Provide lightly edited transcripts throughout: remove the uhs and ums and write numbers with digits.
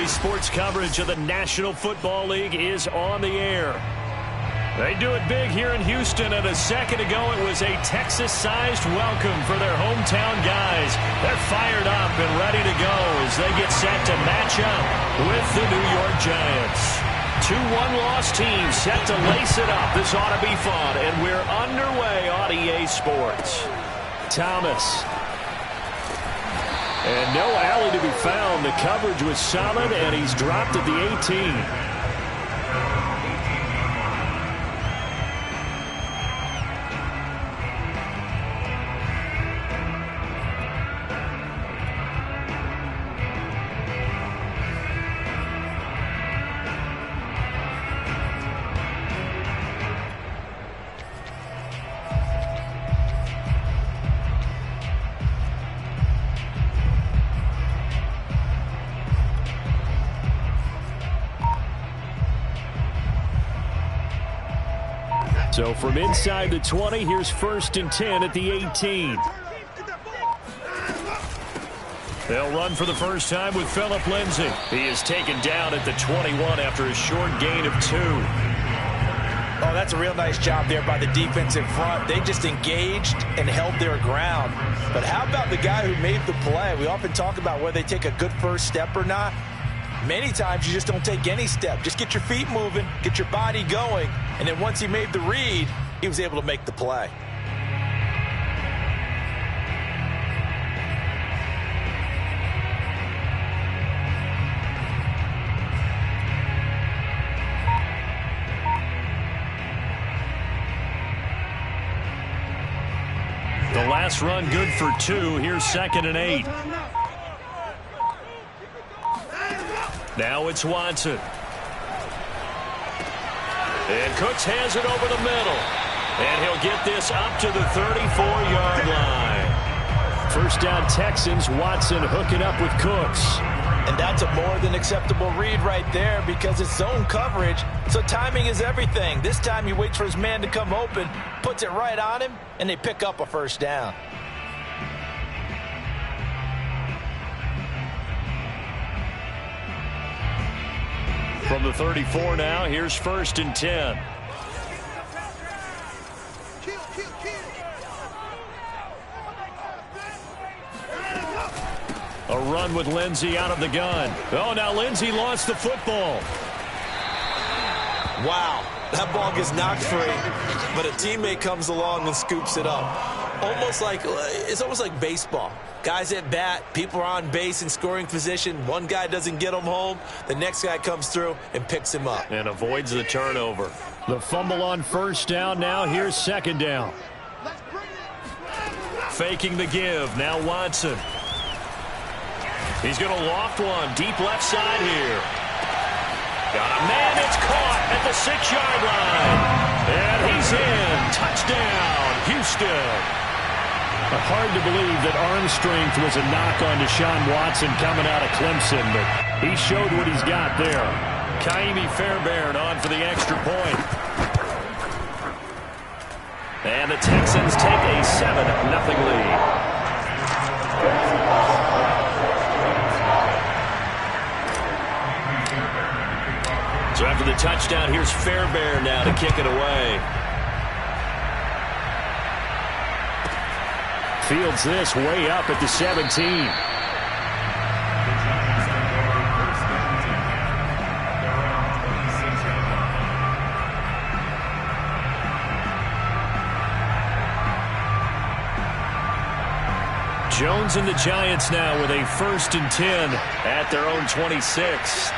Sports coverage of the National Football League is on the air. They do it big here in Houston, and a second ago it was a Texas-sized welcome for their hometown guys. They're fired up and ready to go as they get set to match up with the New York Giants. Two one-loss teams set to lace it up. This ought to be fun, and we're underway on EA Sports. Thomas. And no alley to be found. The coverage was solid, and he's dropped at the 18. So from inside the 20, here's 1st and 10 at the 18. They'll run for the first time with Phillip Lindsay. He is taken down at the 21 after a short gain of 2. Oh, that's a real nice job there by the defense in front. They just engaged and held their ground. But how about the guy who made the play? We often talk about whether they take a good first step or not. Many times you just don't take any step. Just get your feet moving, get your body going, and then once he made the read, he was able to make the play. The last run good for 2. Here's 2nd and 8. Now it's Watson. And Cooks has it over the middle. And he'll get this up to the 34-yard line. First down Texans. Watson hooking up with Cooks. And that's a more than acceptable read right there because it's zone coverage, so timing is everything. This time he waits for his man to come open, puts it right on him, and they pick up a first down. From the 34 now, here's 1st and 10. A run with Lindsay out of the gun. Oh, now Lindsay lost the football. Wow, that ball gets knocked free, but a teammate comes along and scoops it up. It's almost like baseball. Guys at bat, people are on base in scoring position. One guy doesn't get him home. The next guy comes through and picks him up. And avoids the turnover. The fumble on first down. Now here's 2nd down. Faking the give. Now Watson. He's going to loft one. Deep left side here. Got a man. It's caught at the 6-yard line. And he's in. Touchdown, Houston. Hard to believe that arm strength was a knock on Deshaun Watson coming out of Clemson, but he showed what he's got there. Kaimi Fairbairn on for the extra point. And the Texans take a 7-0 lead. So after the touchdown, here's Fairbairn now to kick it away. Fields this way up at the 17. Jones and the Giants now with a 1st and 10 at their own 26.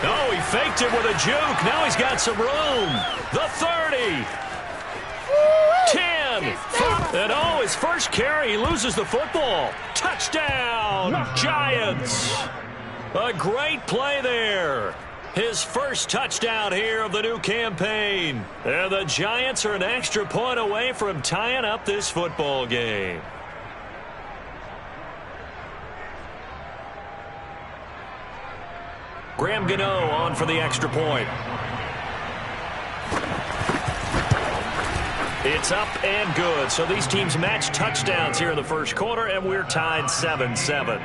Oh, he faked it with a juke. Now he's got some room. The 30. 10. And oh, his first carry, he loses the football. Touchdown, Giants. A great play there. His first touchdown here of the new campaign. And the Giants are an extra point away from tying up this football game. Graham Gano on for the extra point. It's up and good. So these teams match touchdowns here in the first quarter, and we're tied 7-7.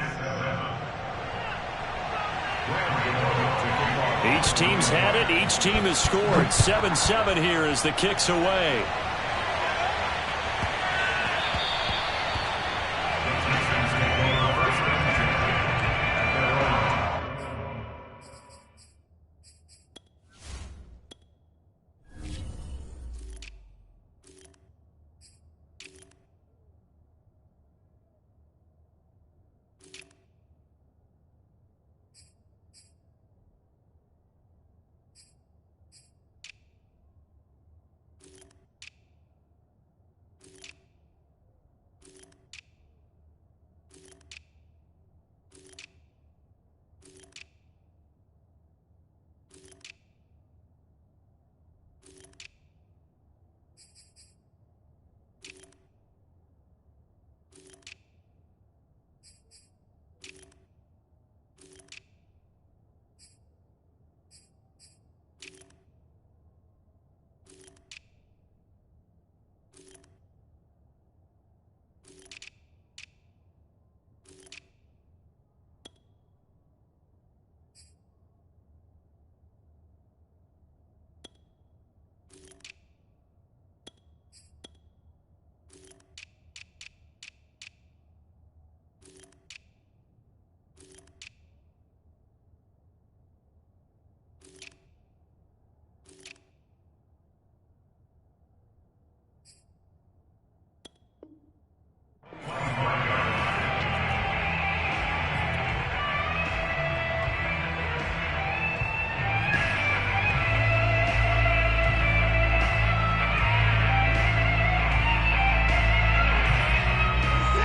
Each team's had it. Each team has scored. 7-7 here as the kick's away.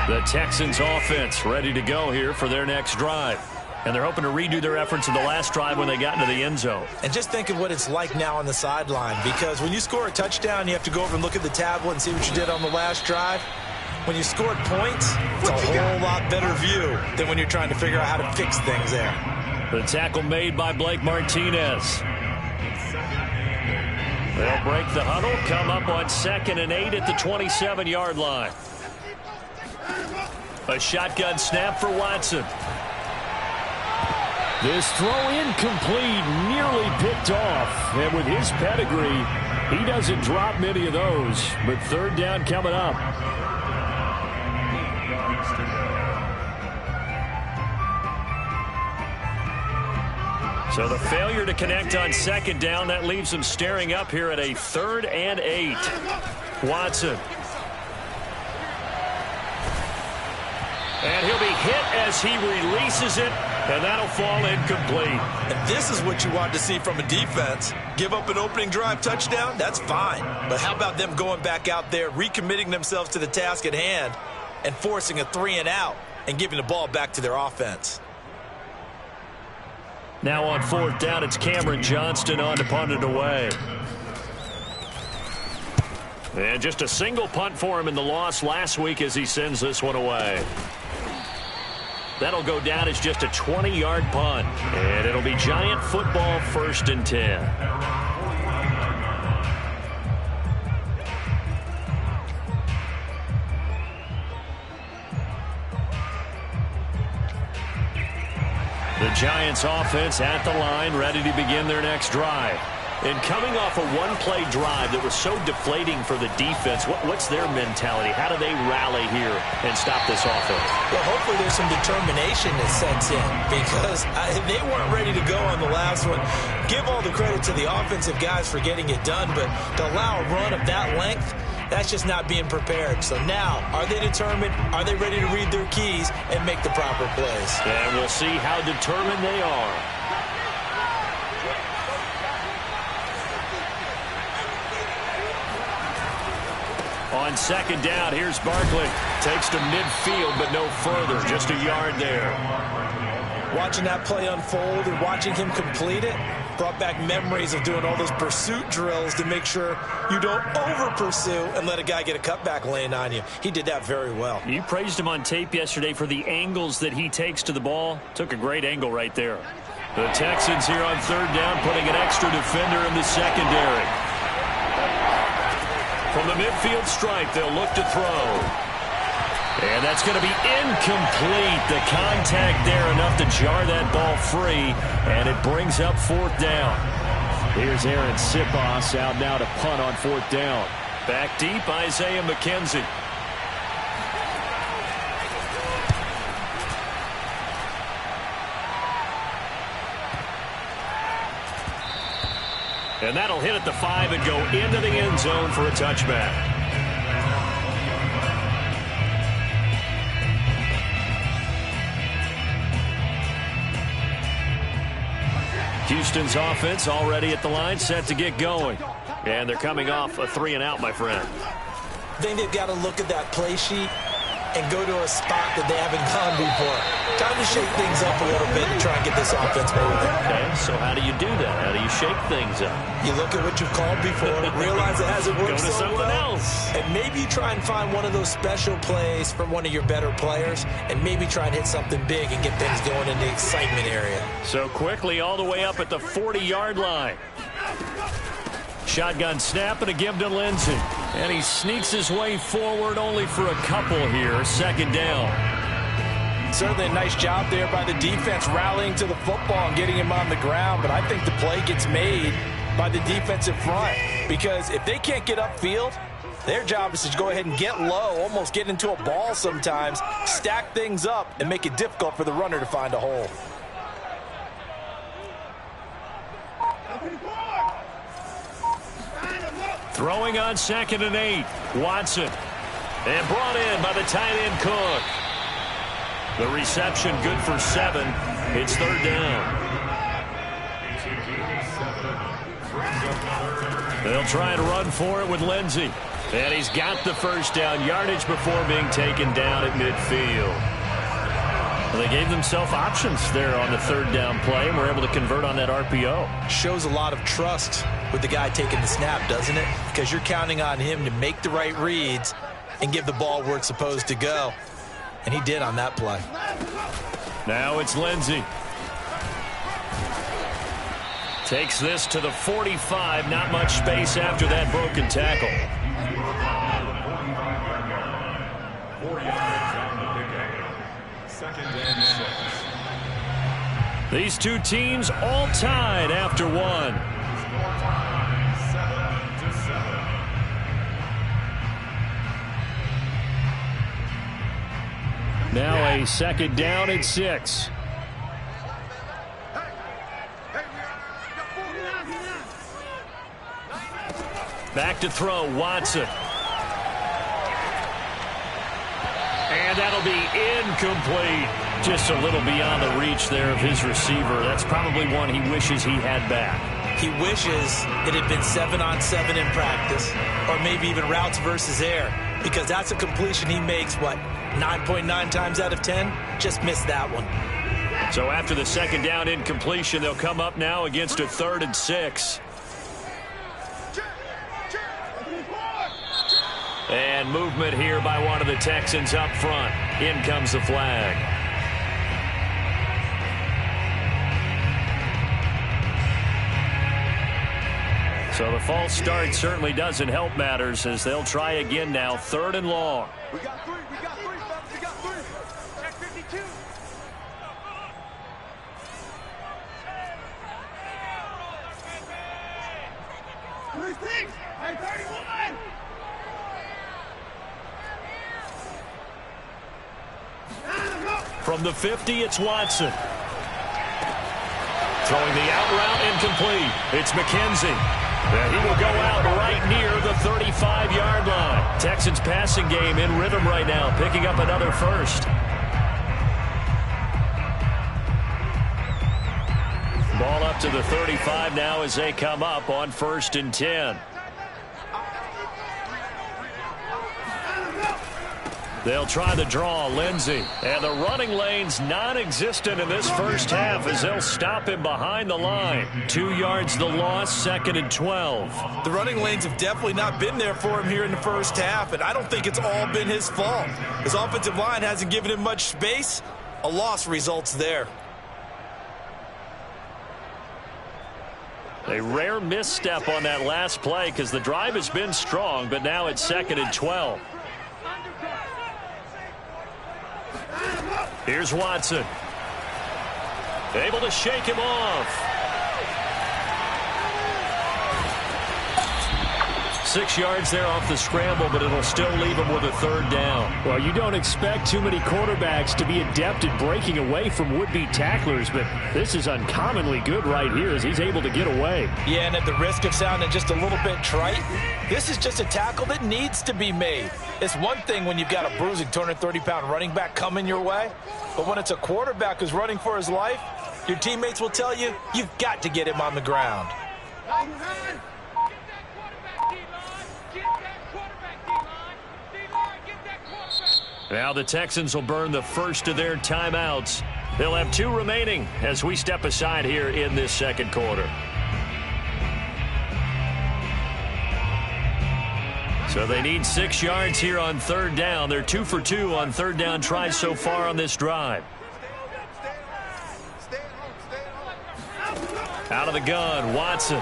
The Texans offense ready to go here for their next drive. And they're hoping to redo their efforts in the last drive when they got into the end zone. And just think of what it's like now on the sideline, because when you score a touchdown, you have to go over and look at the tablet and see what you did on the last drive. When you scored points, it's a whole lot better view than when you're trying to figure out how to fix things there. The tackle made by Blake Martinez. They'll break the huddle, come up on 2nd and 8 at the 27-yard line. A shotgun snap for Watson. This throw incomplete, nearly picked off. And with his pedigree, he doesn't drop many of those. But 3rd down coming up. So the failure to connect on 2nd down, that leaves them staring up here at a 3rd and 8. Watson. And he'll be hit as he releases it, and that'll fall incomplete. And this is what you want to see from a defense. Give up an opening drive touchdown, that's fine. But how about them going back out there, recommitting themselves to the task at hand, and forcing a 3-and-out and giving the ball back to their offense? Now on 4th down, it's Cameron Johnston on to punt it away. And just a single punt for him in the loss last week as he sends this one away. That'll go down as just a 20-yard punt. And it'll be Giant football, 1st and 10. The Giants offense at the line, ready to begin their next drive. And coming off a one-play drive that was so deflating for the defense, what's their mentality? How do they rally here and stop this offense? Well, hopefully there's some determination that sets in because they weren't ready to go on the last one. Give all the credit to the offensive guys for getting it done, but to allow a run of that length, that's just not being prepared. So now, are they determined? Are they ready to read their keys and make the proper plays? And we'll see how determined they are. On second down, here's Barkley. Takes to midfield, but no further. Just a yard there. Watching that play unfold and watching him complete it brought back memories of doing all those pursuit drills to make sure you don't over-pursue and let a guy get a cutback lane on you. He did that very well. You praised him on tape yesterday for the angles that he takes to the ball. Took a great angle right there. The Texans here on third down, putting an extra defender in the secondary. From the midfield stripe, they'll look to throw. And that's going to be incomplete. The contact there enough to jar that ball free, and it brings up fourth down. Here's Aaron Sipos out now to punt on fourth down. Back deep, Isaiah McKenzie. And that'll hit at the 5 and go into the end zone for a touchback. Houston's offense already at the line, set to get going. And they're coming off a 3-and-out, my friend. I think they've got to look at that play sheet and go to a spot that they haven't gone before. Time to shake things up a little bit and try and get this offense moving. Okay, so how do you do that? How do you shake things up? You look at what you've called before, realize it hasn't worked Go to so something well, else. and maybe try and find one of those special plays from one of your better players, and maybe try and hit something big and get things going in the excitement area. So quickly all the way up at the 40-yard line. Shotgun snap and a give to Lindsey. And he sneaks his way forward only for a couple here. Second down. Certainly a nice job there by the defense rallying to the football and getting him on the ground. But I think the play gets made by the defensive front. Because if they can't get upfield, their job is to go ahead and get low, almost get into a ball sometimes, stack things up, and make it difficult for the runner to find a hole. Throwing on 2nd and 8. Watson. And brought in by the tight end Cook. The reception good for 7. It's third down. They'll try and run for it with Lindsey. And he's got the first down yardage before being taken down at midfield. Well, they gave themselves options there on the third down play and were able to convert on that RPO. Shows a lot of trust with the guy taking the snap, doesn't it? Because you're counting on him to make the right reads and give the ball where it's supposed to go. And he did on that play. Now it's Lindsey. Takes this to the 45. Not much space after that broken tackle. 4 yards on the pickup. 2nd and 6. These two teams all tied after one. 7-7. Now a 2nd down and 6. Back to throw, Watson. And that'll be incomplete. Just a little beyond the reach there of his receiver. That's probably one he wishes he had back. He wishes it had been 7-on-7 in practice, or maybe even routes versus air, because that's a completion he makes, 9.9 times out of 10? Just missed that one. So after the 2nd down incompletion, they'll come up now against a 3rd and 6. And movement here by one of the Texans up front. In comes the flag. So the false start certainly doesn't help matters as they'll try again now. 3rd and long. We got 3. We got 3. We got 3. Check 52. From the 50, it's Watson. Throwing the out route incomplete. It's McKenzie. And he will go out right near the 35-yard line. Texans passing game in rhythm right now, picking up another first. Ball up to the 35 now as they come up on 1st and 10. They'll try the draw, Lindsey. And the running lane's non-existent in this first half as they'll stop him behind the line. 2 yards the loss, 2nd and 12. The running lanes have definitely not been there for him here in the first half, and I don't think it's all been his fault. His offensive line hasn't given him much space. A loss results there. A rare misstep on that last play because the drive has been strong, but now it's 2nd and 12. Here's Watson. Able to shake him off. 6 yards there off the scramble, but it'll still leave him with a 3rd down. Well, you don't expect too many quarterbacks to be adept at breaking away from would-be tacklers, but this is uncommonly good right here as he's able to get away. Yeah, and at the risk of sounding just a little bit trite, this is just a tackle that needs to be made. It's one thing when you've got a bruising 230-pound running back coming your way, but when it's a quarterback who's running for his life, your teammates will tell you, you've got to get him on the ground. Now the Texans will burn the first of their timeouts. They'll have 2 remaining as we step aside here in this 2nd quarter. So they need 6 yards here on 3rd down. They're 2 for 2 on 3rd down tries so far on this drive. Out of the gun, Watson.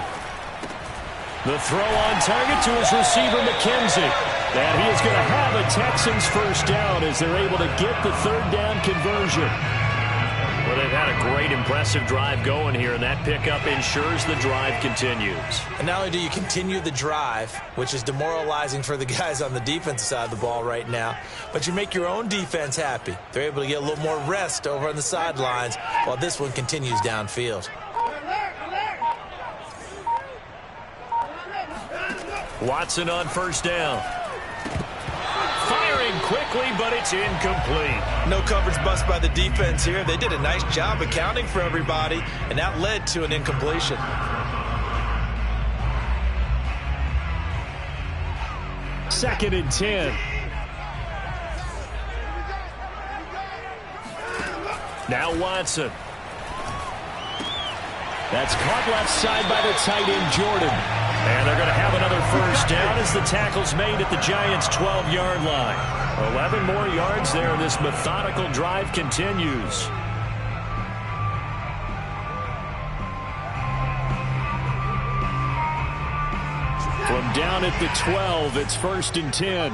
The throw on target to his receiver, McKenzie. And he is going to have a Texans first down as they're able to get the 3rd down conversion. Well, they've had a great, impressive drive going here, and that pickup ensures the drive continues. And not only do you continue the drive, which is demoralizing for the guys on the defensive side of the ball right now, but you make your own defense happy. They're able to get a little more rest over on the sidelines while this one continues downfield. Watson on 1st down. Firing quickly, but it's incomplete. No coverage bust by the defense here. They did a nice job accounting for everybody, and that led to an incompletion. Second and 10. Now Watson. That's caught left side by the tight end, Jordan. And they're going to have another first down as the tackle's made at the Giants' 12-yard line. 11 more yards there, and this methodical drive continues. From down at the 12, it's 1st and 10.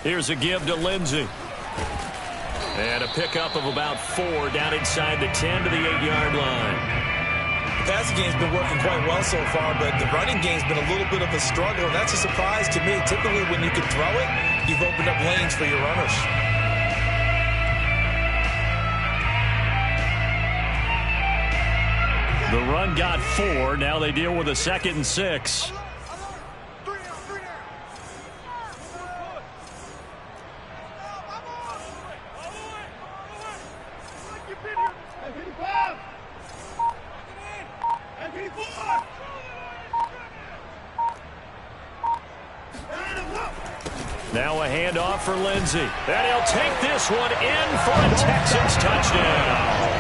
Here's a give to Lindsey. And a pickup of about 4 down inside the 10 to the 8-yard line. The passing game's been working quite well so far, but the running game's been a little bit of a struggle, and that's a surprise to me. Typically, when you can throw it, you've opened up lanes for your runners. The run got 4. Now they deal with a 2nd and 6. Now a handoff for Lindsey. And he'll take this one in for a Texans touchdown.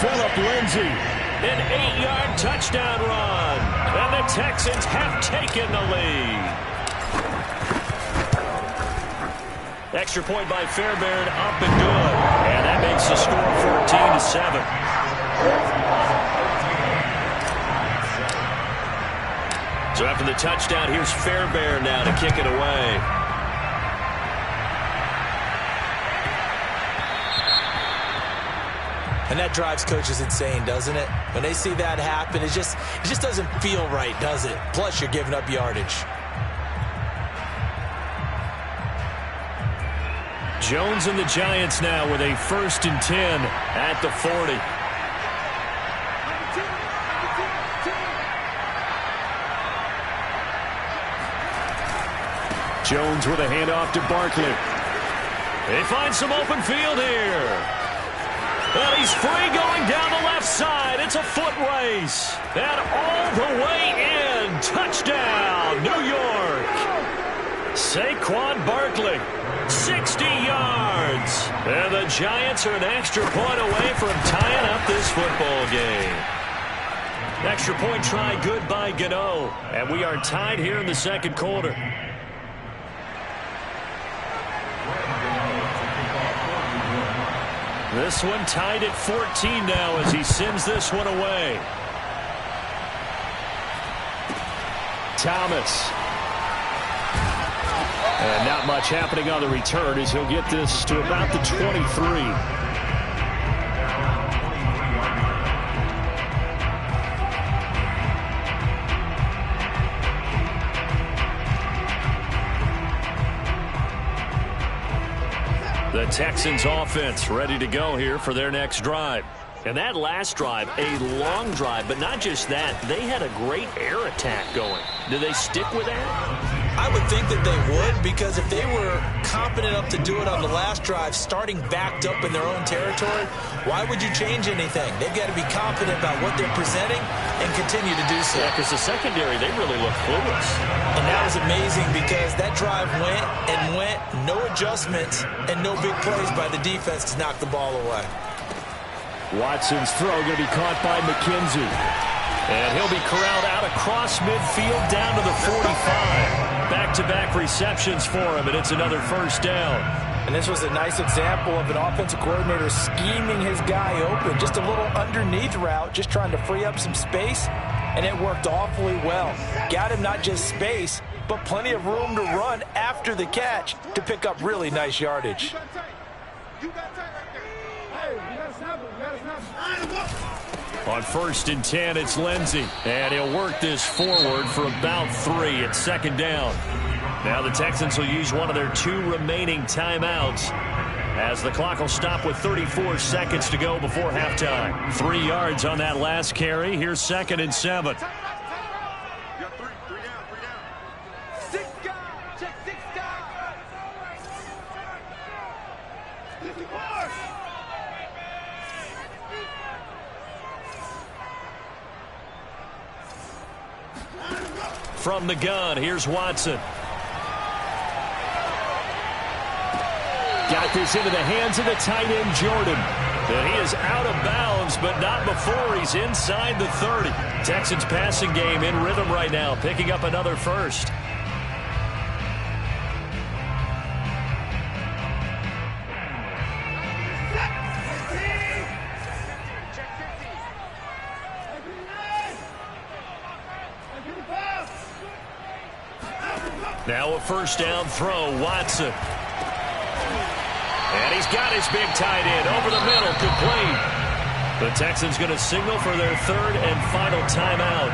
Phillip Lindsey. An 8-yard touchdown run. And the Texans have taken the lead. Extra point by Fairbairn, up and good. And that makes the score 14-7. So after the touchdown, here's Fairbairn now to kick it away. And that drives coaches insane, doesn't it? When they see that happen, it just doesn't feel right, does it? Plus, you're giving up yardage. Jones and the Giants now with a 1st and 10 at the 40. Jones with a handoff to Barkley. They find some open field here. Well, he's free going down the left side. It's a foot race. And all the way in. Touchdown, New York. Saquon Barkley, 60 yards. And the Giants are an extra point away from tying up this football game. Extra point try good by Gano. And we are tied here in the second quarter. This one tied at 14 now as he sends this one away. Thomas. And not much happening on the return as he'll get this to about the 23. The Texans offense ready to go here for their next drive. And that last drive, a long drive, but not just that. They had a great air attack going. Do they stick with that? I would think that they would, because if they were competent enough to do it on the last drive, starting backed up in their own territory, why would you change anything? They've got to be confident about what they're presenting and continue to do so. Yeah, because the secondary, they really look clueless. And that was amazing because that drive went and went, no adjustments and no big plays by the defense to knock the ball away. Watson's throw going to be caught by McKenzie. And he'll be corralled out across midfield down to the 45. Back-to-back receptions for him, and it's another 1st down. And this was a nice example of an offensive coordinator scheming his guy open. Just a little underneath route, just trying to free up some space, and it worked awfully well. Got him not just space, but plenty of room to run after the catch to pick up really nice yardage. On 1st and 10, it's Lindsey. And he'll work this forward for about 3 at 2nd down. Now the Texans will use one of their 2 remaining timeouts as the clock will stop with 34 seconds to go before halftime. 3 yards on that last carry. Here's 2nd and 7. From the gun, here's Watson. Got this into the hands of the tight end, Jordan. And he is out of bounds, but not before he's inside the 30. Texans passing game in rhythm right now, picking up another 1st. Now a 1st down throw, Watson. And he's got his big tight end over the middle, complete. The Texans going to signal for their 3rd and final timeout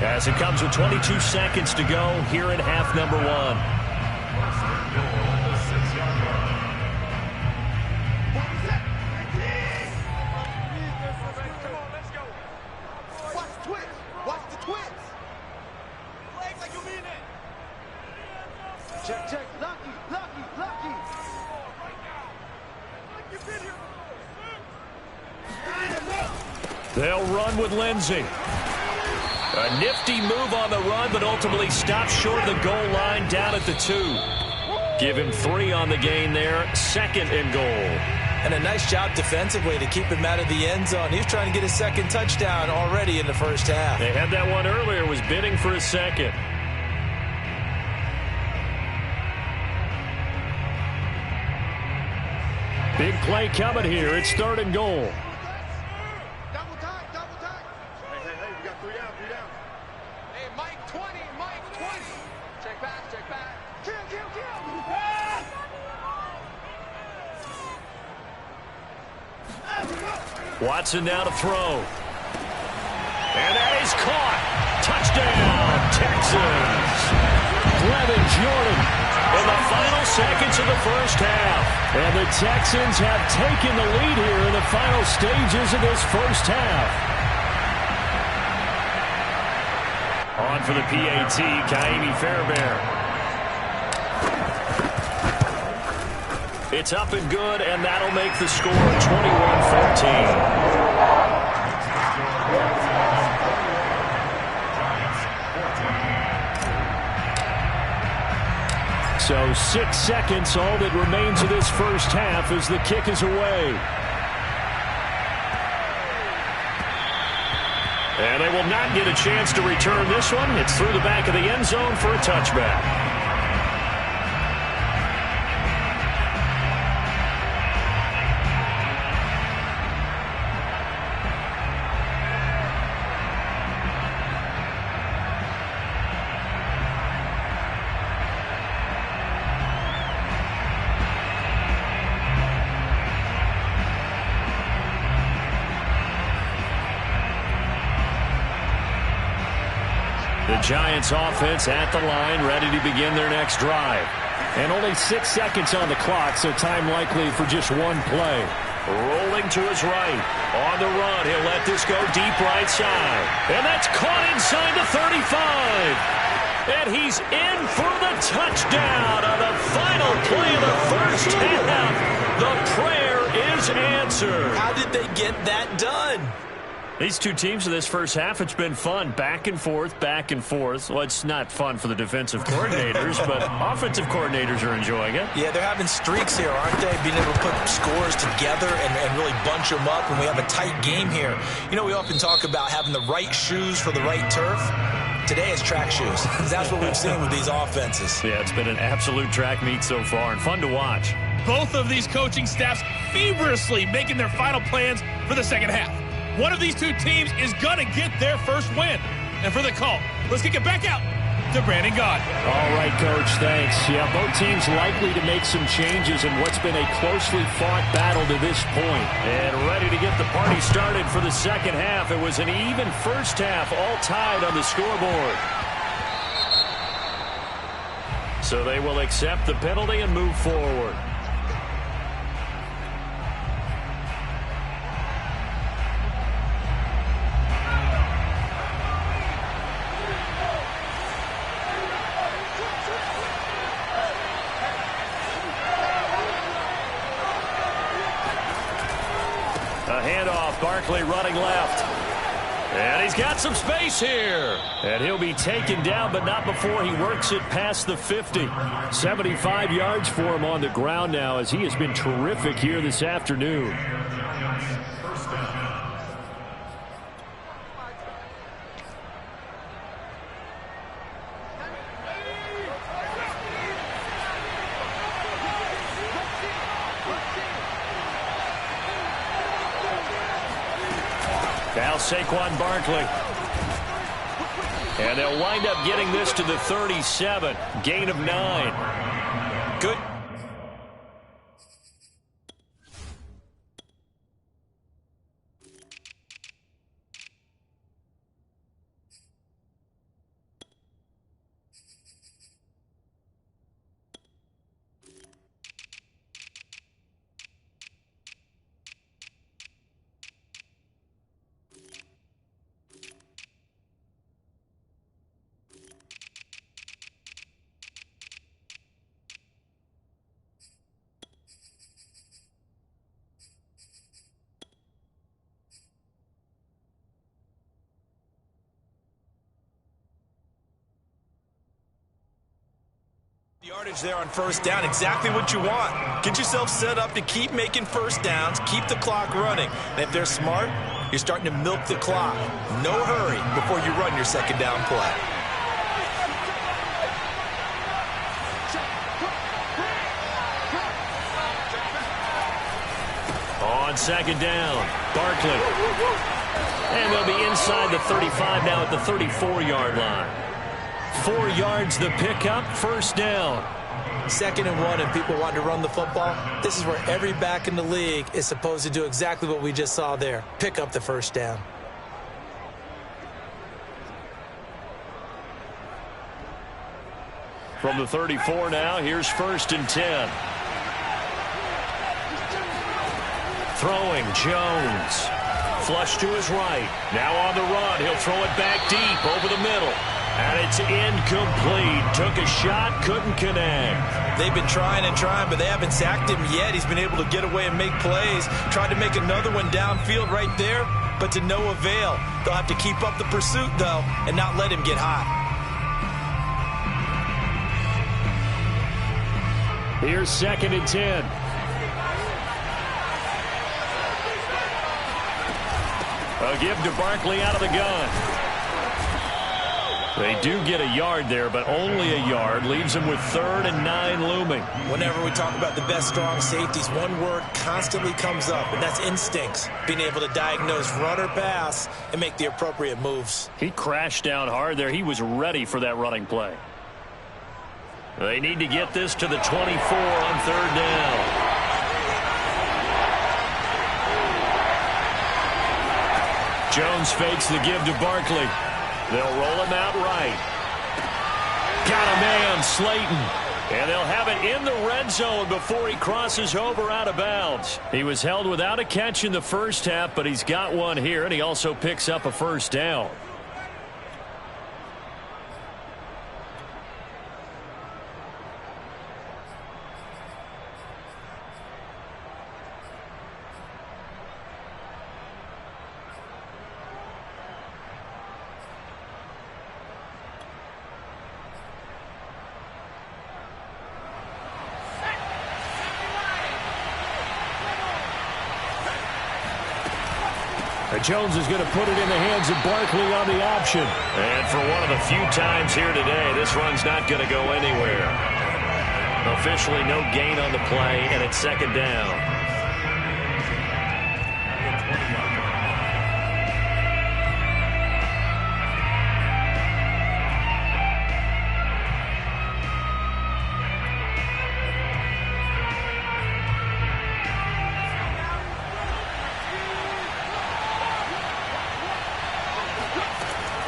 as it comes with 22 seconds to go here in half number 1. They'll run with Lindsey. A nifty move on the run, but ultimately stopped short of the goal line down at the 2. Give him 3 on the gain there. 2nd and goal. And a nice job defensively to keep him out of the end zone. He was trying to get his 2nd touchdown already in the 1st half. They had that one earlier, was bidding for his 2nd. Big play coming here. It's 3rd and goal. Double time. Hey, we got 3 down. Hey, Mike, 20. Watson now to throw. And that is caught. Touchdown, Texans. Brevin Jordan in the final seconds of the first half. And the Texans have taken the lead here in the final stages of this first half. On for the PAT, Kaimi Fairbairn. It's up and good, and that'll make the score 21-14. So 6 seconds, all that remains of this first half as the kick is away. And they will not get a chance to return this one. It's through the back of the end zone for a touchback. The Giants offense at the line, ready to begin their next drive. And only 6 seconds on the clock, so time likely for just one play. Rolling to his right. On the run, he'll let this go deep right side. And that's caught inside the 35. And he's in for the touchdown on the final play of the first half. The prayer is answered. How did they get that done? These two teams in this first half, it's been fun. Back and forth, back and forth. Well, it's not fun for the defensive coordinators, but offensive coordinators are enjoying it. Yeah, they're having streaks here, aren't they? Being able to put scores together and really bunch them up when we have a tight game here. You know, we often talk about having the right shoes for the right turf. Today is track shoes. That's what we've seen with these offenses. Yeah, it's been an absolute track meet so far and fun to watch. Both of these coaching staffs feverishly making their final plans for the second half. One of these two teams is going to get their first win. And for the call, let's kick it back out to Brandon Gaudin. All right, Coach, thanks. Yeah, both teams likely to make some changes in what's been a closely fought battle to this point. And ready to get the party started for the second half. It was an even first half, all tied on the scoreboard. So they will accept the penalty and move forward. A handoff, Barkley running left. And he's got some space here. And he'll be taken down, but not before he works it past the 50. 75 yards for him on the ground now as he has been terrific here this afternoon. Now Saquon Barkley. And they'll wind up getting this to the 37. Gain of 9. Good. Yardage there on first down, exactly what you want. Get yourself set up to keep making first downs, keep the clock running. And if they're smart, you're starting to milk the clock. No hurry before you run your second down play. On second down, Barkley. And they'll be inside the 35 now at the 34-yard line. 4 yards the pickup, first down. 2nd and 1 and people want to run the football, this is where every back in the league is supposed to do exactly what we just saw there. Pick up the first down. From the 34 now, here's 1st and 10. Throwing, Jones. Flush to his right. Now on the run. He'll throw it back deep over the middle. And it's incomplete. Took a shot, couldn't connect. They've been trying and trying, but they haven't sacked him yet. He's been able to get away and make plays. Tried to make another one downfield right there, but to no avail. They'll have to keep up the pursuit, though, and not let him get hot. Here's 2nd and 10. A give to Barkley out of the gun. They do get a yard there, but only a yard. Leaves them with 3rd and 9 looming. Whenever we talk about the best strong safeties, one word constantly comes up, and that's instincts. Being able to diagnose run or pass and make the appropriate moves. He crashed down hard there. He was ready for that running play. They need to get this to the 24 on 3rd down. Jones fakes the give to Barkley. They'll roll him out right. Got a man, Slayton. And they'll have it in the red zone before he crosses over out of bounds. He was held without a catch in the first half, but he's got one here, and he also picks up a 1st down. Jones is going to put it in the hands of Barkley on the option. And for one of the few times here today, this run's not going to go anywhere. Officially no gain on the play, and it's 2nd down.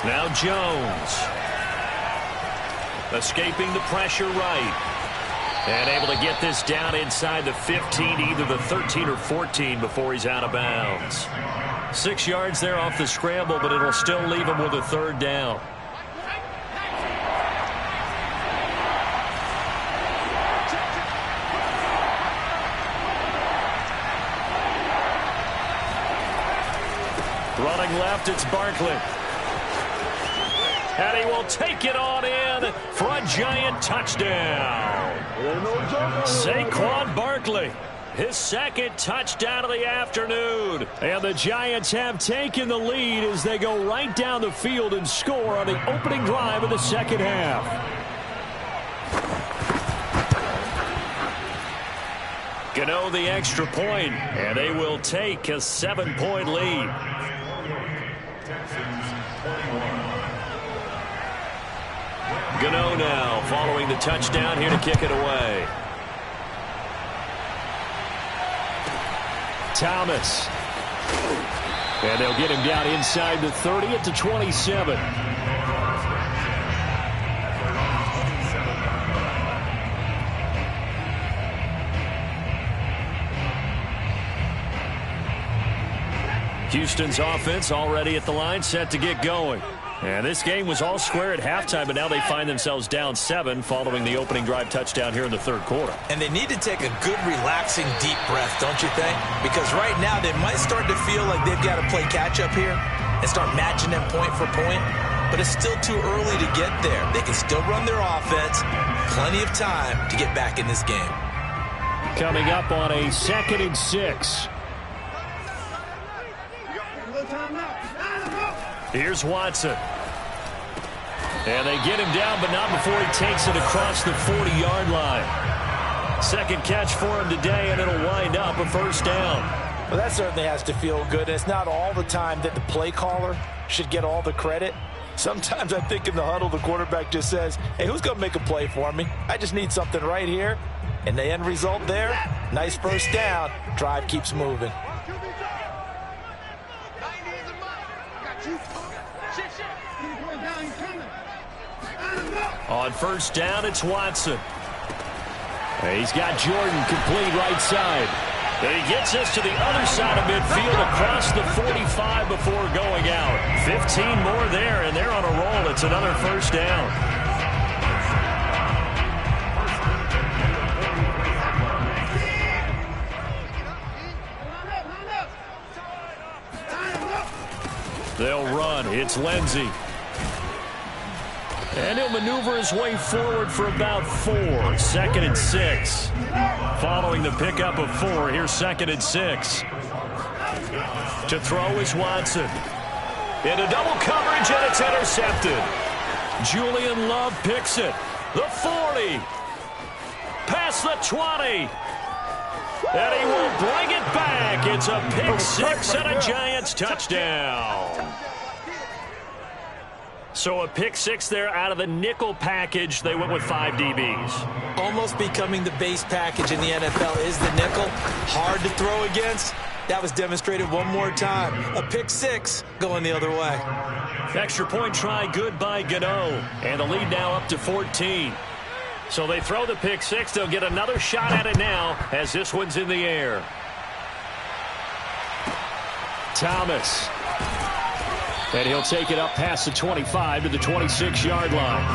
Now Jones. Escaping the pressure right. And able to get this down inside the 15, either the 13 or 14 before he's out of bounds. 6 yards there off the scramble, but it'll still leave him with a 3rd down. Running left, it's Barkley. And he will take it on in for a giant touchdown. Saquon Barkley, his 2nd touchdown of the afternoon. And the Giants have taken the lead as they go right down the field and score on the opening drive of the 2nd half. Gano the extra point, and they will take a 7-point lead. Gano now following the touchdown here to kick it away. Thomas. And they'll get him down inside the 30 at the 27. Houston's offense already at the line, set to get going. And this game was all square at halftime, but now they find themselves down 7 following the opening drive touchdown here in the 3rd quarter. And they need to take a good, relaxing, deep breath, don't you think? Because right now they might start to feel like they've got to play catch-up here and start matching them point for point. But it's still too early to get there. They can still run their offense. Plenty of time to get back in this game. Coming up on a 2nd and 6. Here's Watson. And they get him down, but not before he takes it across the 40-yard line. 2nd catch for him today, and it'll wind up a 1st down. Well, that certainly has to feel good. And it's not all the time that the play caller should get all the credit. Sometimes I think in the huddle, the quarterback just says, hey, who's going to make a play for me? I just need something right here. And the end result there, nice first down. Drive keeps moving. On first down, it's Watson. He's got Jordan complete right side. And he gets us to the other side of midfield across the 45 before going out. 15 more there, and they're on a roll. It's another first down. They'll run. It's Lindsey. And he'll maneuver his way forward for about 4. 2nd and 6. Following the pickup of 4, here's 2nd and 6. To throw is Watson. Into double coverage, and it's intercepted. Julian Love picks it. The 40. Past the 20. And he will bring it back. It's a pick 6 and a Giants touchdown. So a pick 6 there out of the nickel package. They went with 5 DBs. Almost becoming the base package in the NFL is the nickel. Hard to throw against. That was demonstrated one more time. A pick 6 going the other way. Extra point try good by Gano. And the lead now up to 14. So they throw the pick 6. They'll get another shot at it now as this one's in the air. Thomas. And he'll take it up past the 25 to the 26-yard line.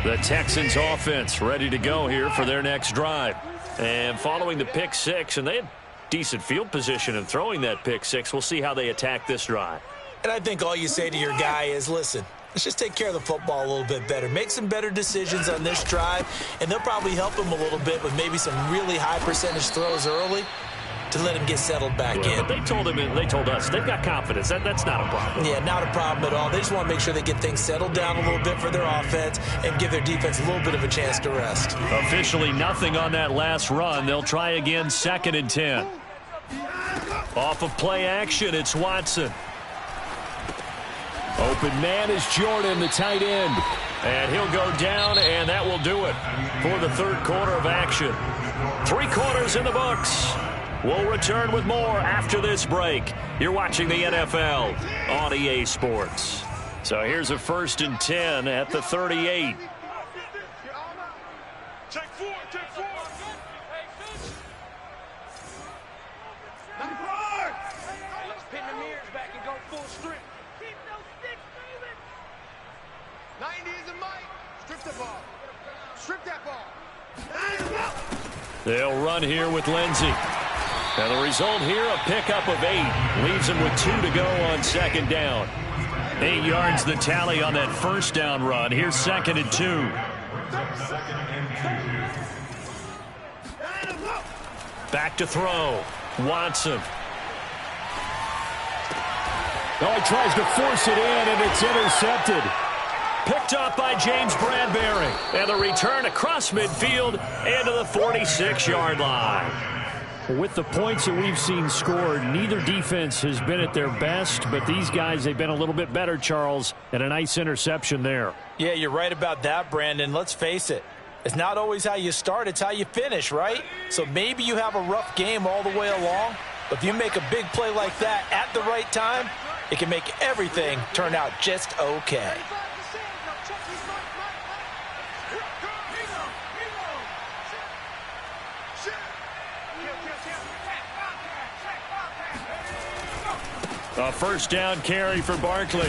The Texans offense ready to go here for their next drive. And following the pick 6, and they had decent field position in throwing that pick 6. We'll see how they attack this drive. And I think all you say to your guy is, listen, let's just take care of the football a little bit better. Make some better decisions on this drive, and they'll probably help him a little bit with maybe some really high percentage throws early to let him get settled back in. But they told us they've got confidence. That's not a problem. Yeah, not a problem at all. They just want to make sure they get things settled down a little bit for their offense and give their defense a little bit of a chance to rest. Officially nothing on that last run. They'll try again 2nd and 10. Off of play action, it's Watson. Open man is Jordan, the tight end. And he'll go down, and that will do it for the third quarter of action. 3 quarters in the books. We'll return with more after this break. You're watching the NFL on EA Sports. So here's a 1st and 10 at the 38. Take 4, take 4. Let's pin the mirrors back and go full strip. Keep those sticks moving. 90 is a mic. Strip the ball. Strip that ball. They'll run here with Lindsey. And the result here, a pickup of 8. Leaves him with 2 to go on 2nd down. 8 yards the tally on that first down run. Here's 2nd and 2. Back to throw. Watson. Oh, he tries to force it in, and it's intercepted. Picked up by James Bradbury. And the return across midfield into the 46-yard line. With the points that we've seen scored, neither defense has been at their best, but these guys, they've been a little bit better, Charles, and a nice interception there. Yeah, you're right about that, Brandon. Let's face it. It's not always how you start, it's how you finish, right? So maybe you have a rough game all the way along, but if you make a big play like that at the right time, it can make everything turn out just okay. A first down carry for Barkley.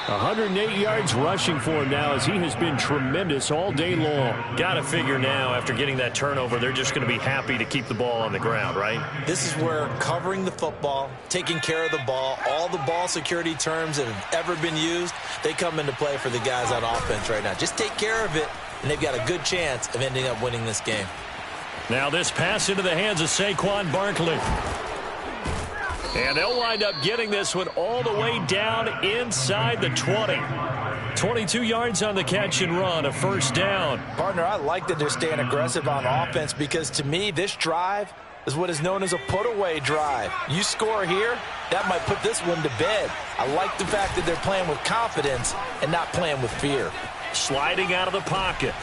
108 yards rushing for him now as he has been tremendous all day long. Got to figure now, after getting that turnover, they're just going to be happy to keep the ball on the ground, right? This is where covering the football, taking care of the ball, all the ball security terms that have ever been used, they come into play for the guys on offense right now. Just take care of it, and they've got a good chance of ending up winning this game. Now this pass into the hands of Saquon Barkley. And they'll wind up getting this one all the way down inside the 20. 22 yards on the catch and run, a first down. Partner, I like that they're staying aggressive on offense because to me, this drive, is what is known as a put-away drive. You score here, that might put this one to bed. I like the fact that they're playing with confidence and not playing with fear. Sliding out of the pocket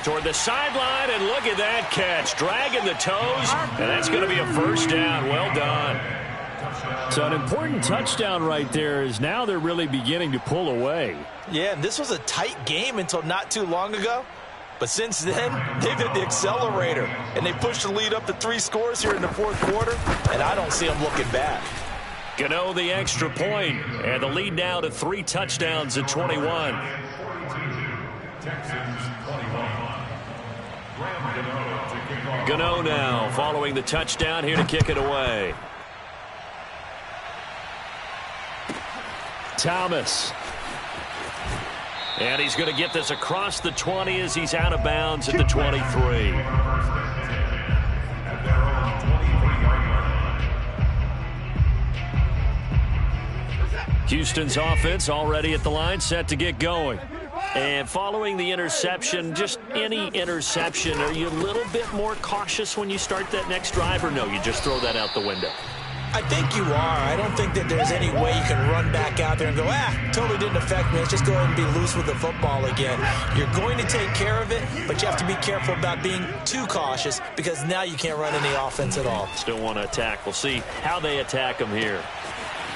toward the sideline, and look at that catch. Dragging the toes, and that's going to be a first down. Well done. So an important touchdown right there is now they're really beginning to pull away. Yeah, and this was a tight game until not too long ago. But since then, they've hit the accelerator, and they pushed the lead up to 3 scores here in the fourth quarter, and I don't see them looking back. Gano the extra point, and the lead now to 3 touchdowns at 21. Gano now following the touchdown here to kick it away. Thomas. And he's going to get this across the 20 as he's out of bounds at the 23. Houston's offense already at the line, set to get going. And following the interception, just any interception, are you a little bit more cautious when you start that next drive, or no, you just throw that out the window? I think you are. I don't think that there's any way you can run back out there and go, totally didn't affect me. Let's just go ahead and be loose with the football again. You're going to take care of it, but you have to be careful about being too cautious because now you can't run any offense at all. Still want to attack. We'll see how they attack him here.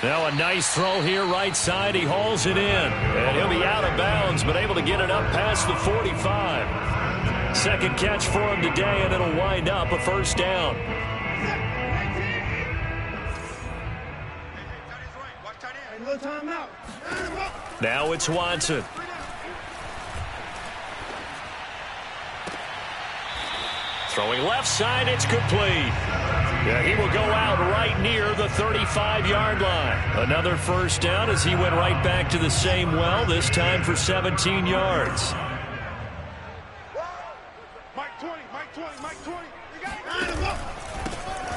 Now a nice throw here right side. He hauls it in. And he'll be out of bounds, but able to get it up past the 45. Second catch for him today, and it'll wind up a first down. Now it's Watson. Throwing left side, it's complete. Yeah, he will go out right near the 35-yard line. Another first down as he went right back to the same well, this time for 17 yards. Mike 20, Mike 20, Mike 20. You got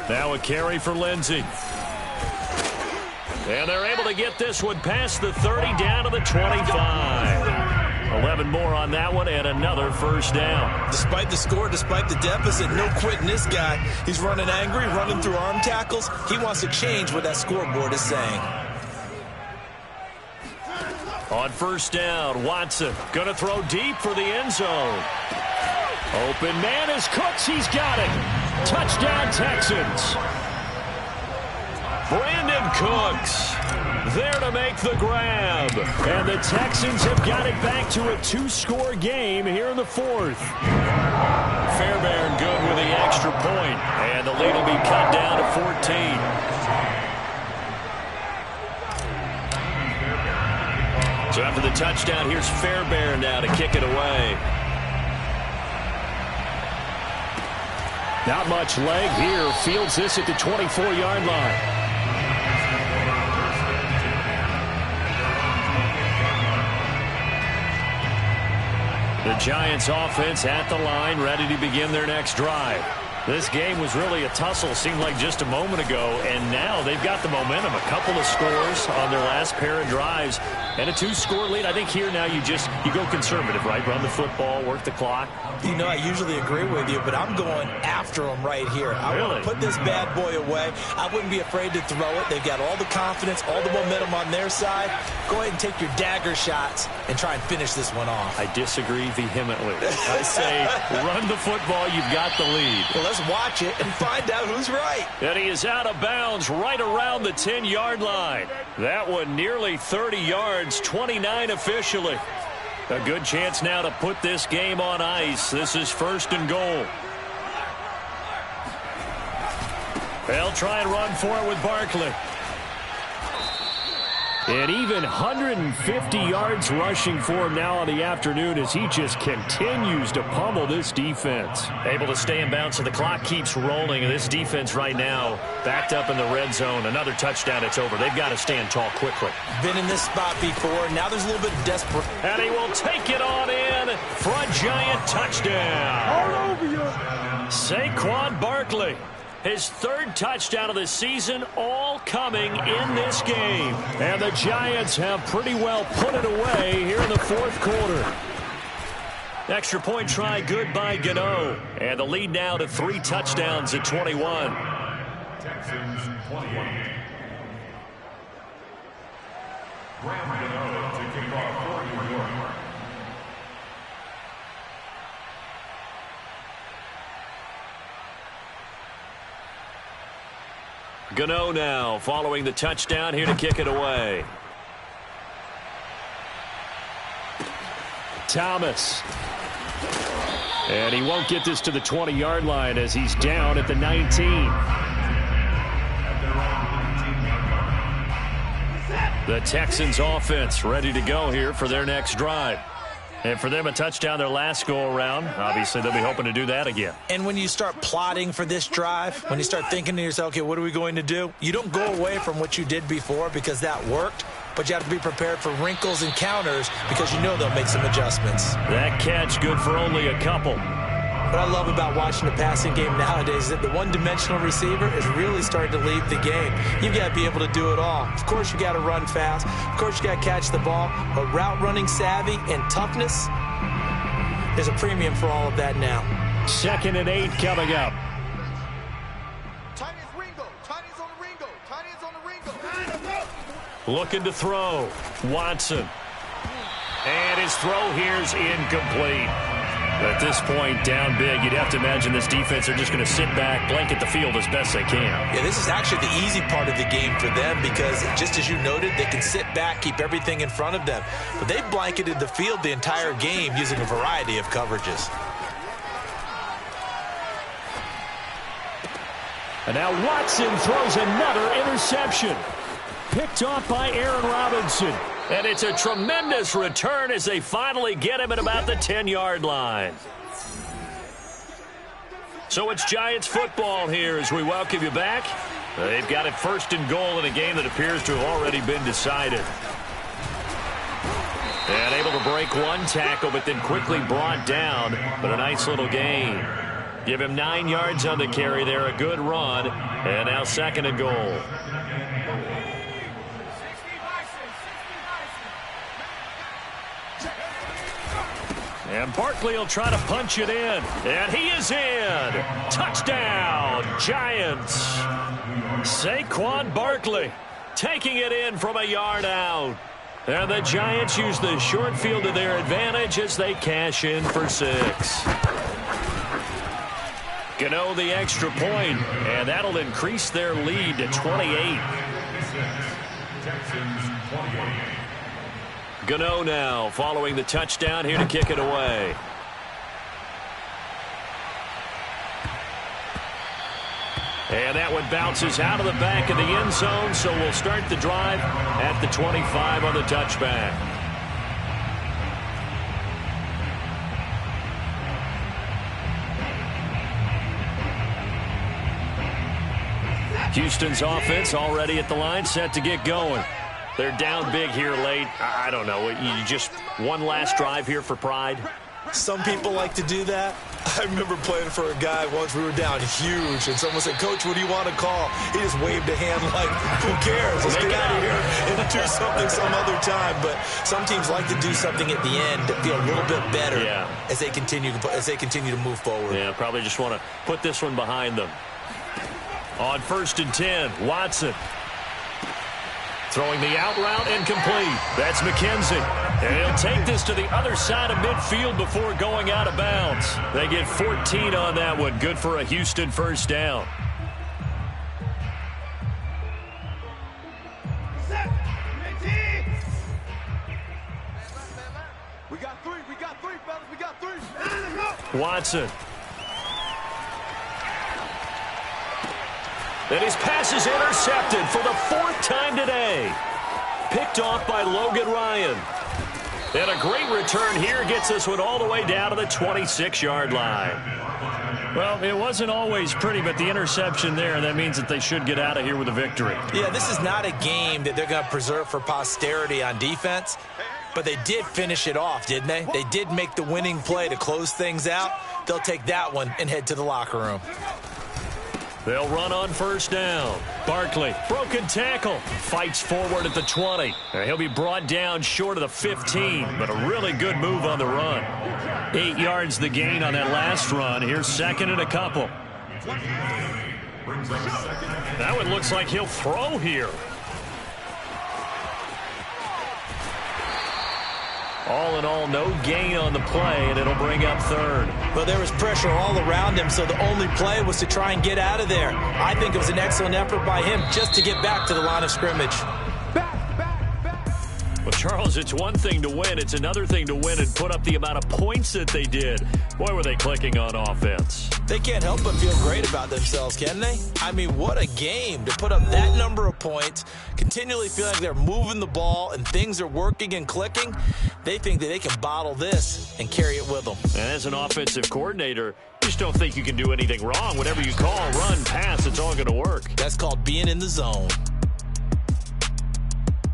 it. Now a carry for Lindsey. And they're able to get this one past the 30 down to the 25. 11 more on that one and another first down. Despite the score, despite the deficit, no quitting this guy. He's running angry, running through arm tackles. He wants to change what that scoreboard is saying. On first down, Watson going to throw deep for the end zone. Open man is Cooks. He's got it. Touchdown Texans. Brandon Cooks there to make the grab. And the Texans have got it back to a 2-score game here in the fourth. Fairbairn good with the extra point. And the lead will be cut down to 14. So after the touchdown, here's Fairbairn now to kick it away. Not much leg here. Fields this at the 24-yard line. The Giants offense at the line, ready to begin their next drive. This game was really a tussle, seemed like just a moment ago, and now they've got the momentum. A couple of scores on their last pair of drives and a 2-score lead. I think here now you go conservative, right? Run the football, work the clock. You know, I usually agree with you, but I'm going after them right here. I want to put this bad boy away. I wouldn't be afraid to throw it. They've got all the confidence, all the momentum on their side. Go ahead and take your dagger shots and try and finish this one off. I disagree vehemently. I say run the football. You've got the lead. Well, let's watch it and find out who's right. And he is out of bounds right around the 10-yard line. That one nearly 30 yards, 29 officially. A good chance now to put this game on ice. This is first and goal. They'll try and run for it with Barkley. And even 150 yards rushing for him now on the afternoon as he just continues to pummel this defense. Able to stay in bounds, so the clock keeps rolling. And this defense right now backed up in the red zone. Another touchdown, it's over. They've got to stand tall quickly. Been in this spot before. Now there's a little bit of desperate. And he will take it on in for a Giant touchdown. All over you. Saquon Barkley. His third touchdown of the season, all coming in this game. And the Giants have pretty well put it away here in the fourth quarter. Extra point try good by Gano. And the lead now to 3 touchdowns at 21. Texans 28. Graham Gano to kick off for New York. Gano now following the touchdown here to kick it away. Thomas. And he won't get this to the 20-yard line as he's down at the 19. The Texans offense ready to go here for their next drive. And for them, a touchdown their last go-around. Obviously, they'll be hoping to do that again. And when you start plotting for this drive, when you start thinking to yourself, okay, what are we going to do? You don't go away from what you did before because that worked, but you have to be prepared for wrinkles and counters because you know they'll make some adjustments. That catch good for only a couple. What I love about watching the passing game nowadays is that the one-dimensional receiver is really starting to lead the game. You've got to be able to do it all. Of course, you got to run fast. Of course, you got to catch the ball. But route running savvy and toughness, there's a premium for all of that now. 2nd and 8 coming up. Tight ends Ringo. Tight ends on the Ringo. Tight ends on the Ringo. Looking to throw. Watson. And his throw here's incomplete. At this point, down big, you'd have to imagine this defense are just going to sit back, blanket the field as best they can. Yeah, this is actually the easy part of the game for them because, just as you noted, they can sit back, keep everything in front of them. But they've blanketed the field the entire game using a variety of coverages. And now Watson throws another interception. Picked off by Aaron Robinson. And it's a tremendous return as they finally get him at about the 10-yard line. So it's Giants football here as we welcome you back. They've got it 1st and goal in a game that appears to have already been decided. And able to break one tackle, but then quickly brought down. But a nice little gain. Give him 9 yards on the carry there, a good run. And now 2nd and goal. And Barkley will try to punch it in. And he is in. Touchdown, Giants. Saquon Barkley taking it in from a yard out. And the Giants use the short field to their advantage as they cash in for 6. Gano the extra point, and that'll increase their lead to 28. Gano now following the touchdown here to kick it away. And that one bounces out of the back of the end zone, so we'll start the drive at the 25 on the touchback. Houston's offense already at the line, set to get going. They're down big here late. I don't know. You just one last drive here for pride? Some people like to do that. I remember playing for a guy once. We were down huge, and someone said, "Coach, what do you want to call?" He just waved a hand like, "Who cares? Let's get out of here and do something some other time." But some teams like to do something at the end to feel a little bit better as they continue to move forward. Yeah, probably just want to put this one behind them. On 1st and 10, Watson. Throwing the out route incomplete. That's McKenzie. And he'll take this to the other side of midfield before going out of bounds. They get 14 on that one. Good for a Houston 1st down. We got three, fellas. We got 3. Watson. And his pass is intercepted for the 4th time today. Picked off by Logan Ryan. And a great return here gets this one all the way down to the 26-yard line. Well, it wasn't always pretty, but the interception there, that means that they should get out of here with a victory. Yeah, this is not a game that they're going to preserve for posterity on defense, but they did finish it off, didn't they? They did make the winning play to close things out. They'll take that one and head to the locker room. They'll run on 1st down. Barkley, broken tackle, fights forward at the 20. He'll be brought down short of the 15, but a really good move on the run. 8 yards the gain on that last run. Here's 2nd and a couple. Brings up second. That one looks like he'll throw here. All in all, no gain on the play, and it'll bring up third. Well, there was pressure all around him, so the only play was to try and get out of there. I think it was an excellent effort by him just to get back to the line of scrimmage. Well, Charles, it's one thing to win. It's another thing to win and put up the amount of points that they did. Boy, were they clicking on offense. They can't help but feel great about themselves, can they? I mean, what a game to put up that number of points, continually feeling like they're moving the ball and things are working and clicking. They think that they can bottle this and carry it with them. And as an offensive coordinator, you just don't think you can do anything wrong. Whatever you call, run, pass, it's all going to work. That's called being in the zone.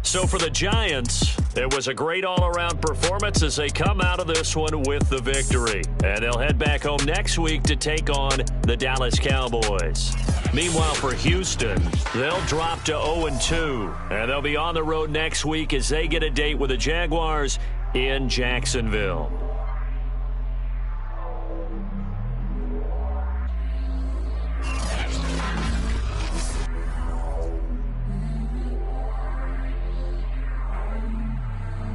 So for the Giants, it was a great all-around performance as they come out of this one with the victory. And they'll head back home next week to take on the Dallas Cowboys. Meanwhile, for Houston, they'll drop to 0-2. And they'll be on the road next week as they get a date with the Jaguars in Jacksonville.